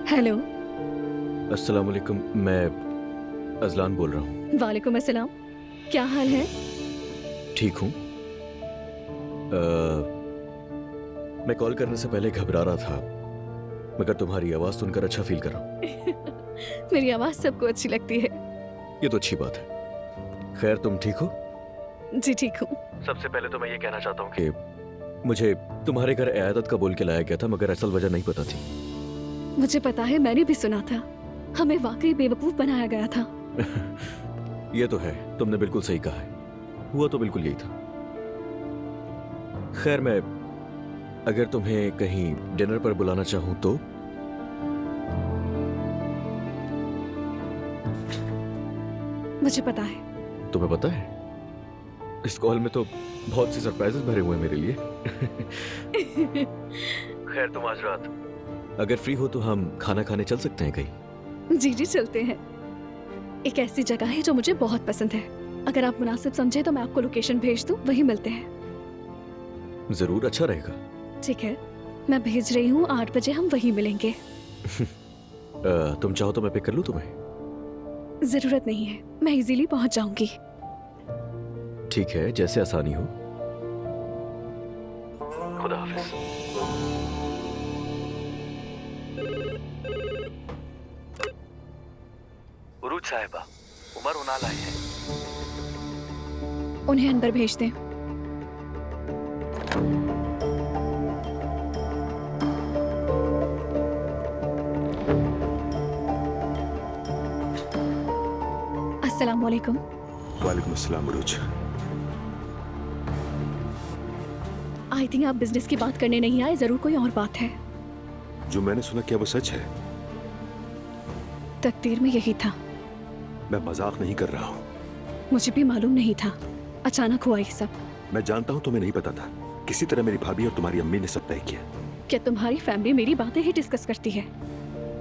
Hello. अस्सलाम वालेकुम, मैं अज़लान बोल रहा हूँ। वालेकुम अस्सलाम। क्या हाल है? ठीक हूँ। मैं कॉल करने से पहले घबरा रहा था, मगर तुम्हारी आवाज़ सुनकर अच्छा फील कर रहा हूँ। मेरी आवाज सबको अच्छी लगती है। ये तो अच्छी बात है। खैर, तुम ठीक हो? जी ठीक हूँ। सबसे पहले तो मैं ये कहना चाहता हूँ कि मुझे तुम्हारे घर इयादत का बोल के लाया गया था, मगर असल वजह नहीं पता थी। मुझे पता है, मैंने भी सुना था। हमें वाकई बेवकूफ बनाया गया था। ये तो है, तुमने बिल्कुल सही कहा है। हुआ तो बिल्कुल यही था। खैर, मैं अगर तुम्हें कहीं डिनर पर बुलाना चाहूं तो? मुझे पता है। तुम्हें पता है, इस कॉल में तो बहुत सी सरप्राइजेस भरे हुए हैं मेरे लिए। खैर, तुम आज रात अगर फ्री हो तो हम खाना खाने चल सकते हैं कहीं। जी जी चलते हैं। एक ऐसी जगह है जो मुझे बहुत पसंद है। अगर आप मुनासिब समझे तो मैं आपको लोकेशन भेज दूं, वहीं मिलते हैं। जरूर, अच्छा रहेगा। ठीक है, मैं भेज रही हूँ। 8 बजे हम वहीं मिलेंगे। तुम चाहो तो मैं पिक कर लूं तुम्हें? जरूरत नहीं है, मैं इजीली पहुंच जाऊंगी। ठीक है, जैसे आसानी हो। खुदा हाफिज। उरूज साहिबा, उमर उनाल आए हैं। उन्हें अंदर भेज दें। अस्सलाम वालेकुम। वालेकुम अस्सलाम उरूज। आई थिंक आप बिजनेस की बात करने नहीं आए, जरूर कोई और बात है। जो मैंने सुना क्या वो सच है? तकदीर में यही था। मैं मजाक नहीं कर रहा हूँ। मुझे भी मालूम नहीं था, अचानक हुआ ये सब। मैं जानता हूँ तुम्हें नहीं पता था। किसी तरह मेरी भाभी और तुम्हारी अम्मी ने सब तय किया। क्या तुम्हारी फैमिली मेरी बातें ही डिस्कस करती है?